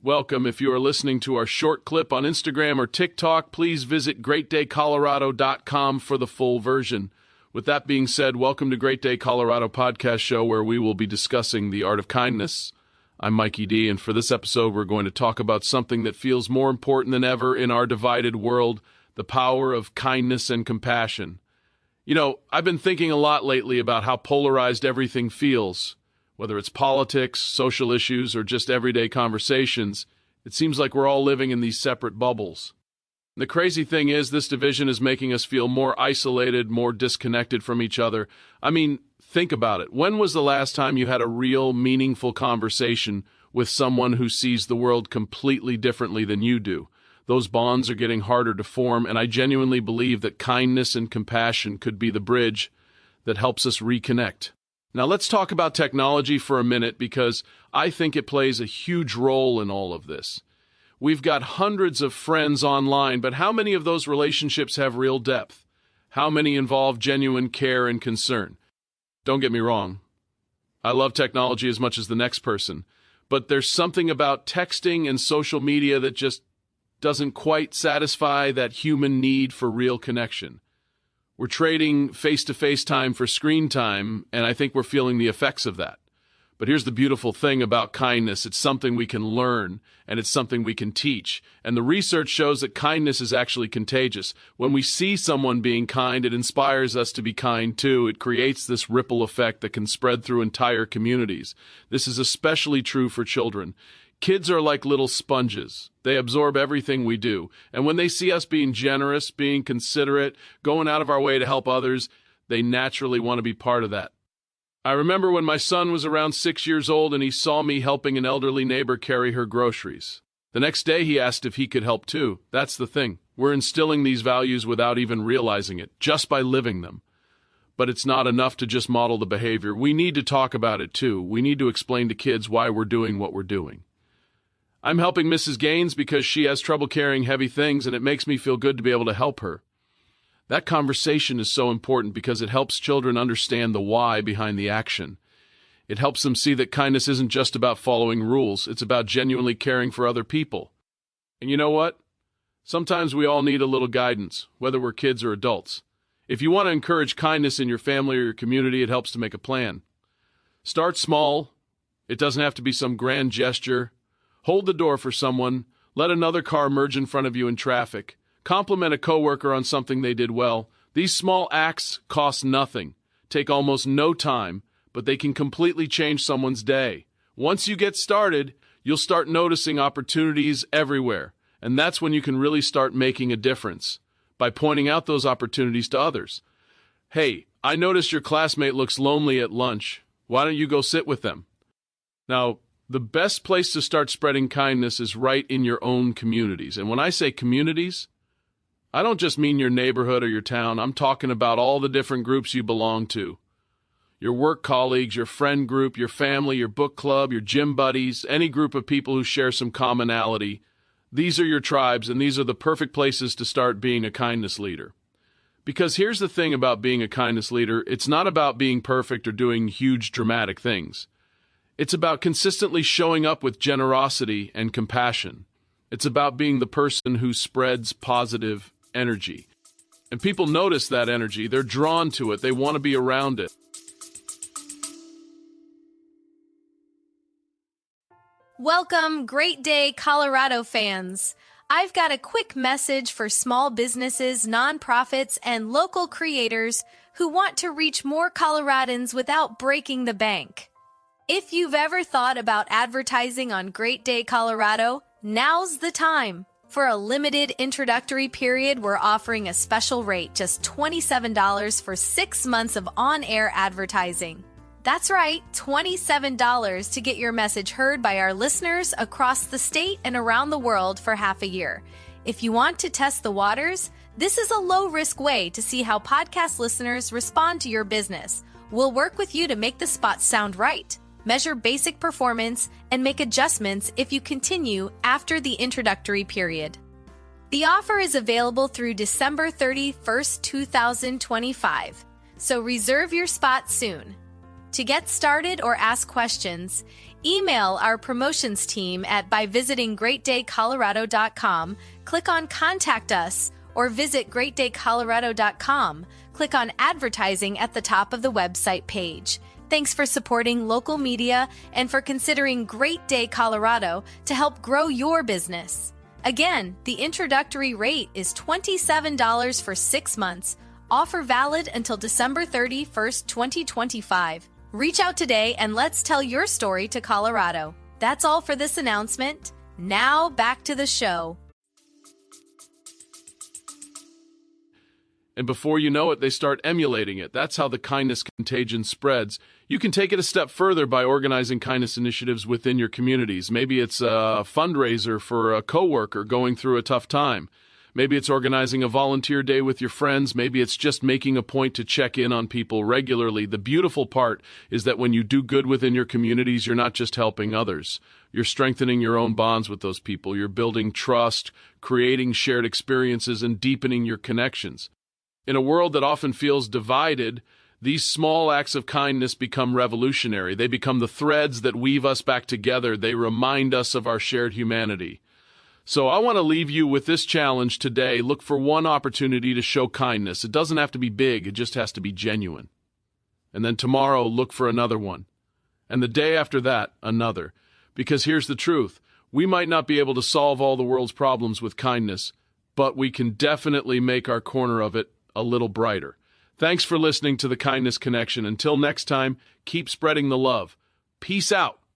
Welcome. If you are listening to our short clip on Instagram or TikTok, please visit greatdaycolorado.com for the full version. With that being said, welcome to Great Day Colorado podcast show, where we will be discussing the art of kindness. I'm Mikey D, and for this episode, we're going to talk about something that feels more important than ever in our divided world, the power of kindness and compassion. You know, I've been thinking a lot lately about how polarized everything feels. Whether it's politics, social issues, or just everyday conversations, it seems like we're all living in these separate bubbles. The crazy thing is, this division is making us feel more isolated, more disconnected from each other. I mean, think about it. When was the last time you had a real, meaningful conversation with someone who sees the world completely differently than you do? Those bonds are getting harder to form, and I genuinely believe that kindness and compassion could be the bridge that helps us reconnect. Now let's talk about technology for a minute, because I think it plays a huge role in all of this. We've got hundreds of friends online, but how many of those relationships have real depth? How many involve genuine care and concern? Don't get me wrong. I love technology as much as the next person, but there's something about texting and social media that just doesn't quite satisfy that human need for real connection. We're trading face-to-face time for screen time, and I think we're feeling the effects of that. But here's the beautiful thing about kindness. It's something we can learn, and it's something we can teach. And the research shows that kindness is actually contagious. When we see someone being kind, it inspires us to be kind too. It creates this ripple effect that can spread through entire communities. This is especially true for children. Kids are like little sponges. They absorb everything we do. And when they see us being generous, being considerate, going out of our way to help others, they naturally want to be part of that. I remember when my son was around 6 years old and he saw me helping an elderly neighbor carry her groceries. The next day he asked if he could help too. That's the thing. We're instilling these values without even realizing it, just by living them. But it's not enough to just model the behavior. We need to talk about it too. We need to explain to kids why we're doing what we're doing. I'm helping Mrs. Gaines because she has trouble carrying heavy things, and it makes me feel good to be able to help her. That conversation is so important because it helps children understand the why behind the action. It helps them see that kindness isn't just about following rules. It's about genuinely caring for other people. And you know what? Sometimes we all need a little guidance, whether we're kids or adults. If you want to encourage kindness in your family or your community, it helps to make a plan. Start small. It doesn't have to be some grand gesture. Hold the door for someone. Let another car merge in front of you in traffic. Compliment a coworker on something they did well. These small acts cost nothing, take almost no time, but they can completely change someone's day. Once you get started, you'll start noticing opportunities everywhere, and that's when you can really start making a difference, by pointing out those opportunities to others. Hey, I noticed your classmate looks lonely at lunch. Why don't you go sit with them? Now, the best place to start spreading kindness is right in your own communities. And when I say communities, I don't just mean your neighborhood or your town. I'm talking about all the different groups you belong to. Your work colleagues, your friend group, your family, your book club, your gym buddies, any group of people who share some commonality. These are your tribes, and these are the perfect places to start being a kindness leader. Because here's the thing about being a kindness leader. It's not about being perfect or doing huge dramatic things. It's about consistently showing up with generosity and compassion. It's about being the person who spreads positive energy. And people notice that energy. They're drawn to it. They want to be around it. Welcome, Great Day Colorado fans. I've got a quick message for small businesses, nonprofits, and local creators who want to reach more Coloradans without breaking the bank. If you've ever thought about advertising on Great Day Colorado, now's the time. For a limited introductory period, we're offering a special rate, just $27 for 6 months of on-air advertising. That's right, $27 to get your message heard by our listeners across the state and around the world for half a year. If you want to test the waters, this is a low-risk way to see how podcast listeners respond to your business. We'll work with you to make the spots sound right, measure basic performance, and make adjustments if you continue after the introductory period. The offer is available through December 31st, 2025, so reserve your spot soon. To get started or ask questions, Email our promotions team by visiting greatdaycolorado.com, click on Contact Us, or visit greatdaycolorado.com. Click on Advertising at the top of the website page. Thanks for supporting local media and for considering Great Day Colorado to help grow your business. Again, the introductory rate is $27 for 6 months. Offer valid until December 31st, 2025. Reach out today and let's tell your story to Colorado. That's all for this announcement. Now back to the show. And before you know it, they start emulating it. That's how the kindness contagion spreads. You can take it a step further by organizing kindness initiatives within your communities. Maybe it's a fundraiser for a coworker going through a tough time. Maybe it's organizing a volunteer day with your friends. Maybe it's just making a point to check in on people regularly. The beautiful part is that when you do good within your communities, you're not just helping others. You're strengthening your own bonds with those people. You're building trust, creating shared experiences, and deepening your connections. In a world that often feels divided, these small acts of kindness become revolutionary. They become the threads that weave us back together. They remind us of our shared humanity. So I want to leave you with this challenge today. Look for one opportunity to show kindness. It doesn't have to be big. It just has to be genuine. And then tomorrow, look for another one. And the day after that, another. Because here's the truth. We might not be able to solve all the world's problems with kindness, but we can definitely make our corner of it a little brighter. Thanks for listening to the Kindness Connection. Until next time, keep spreading the love. Peace out.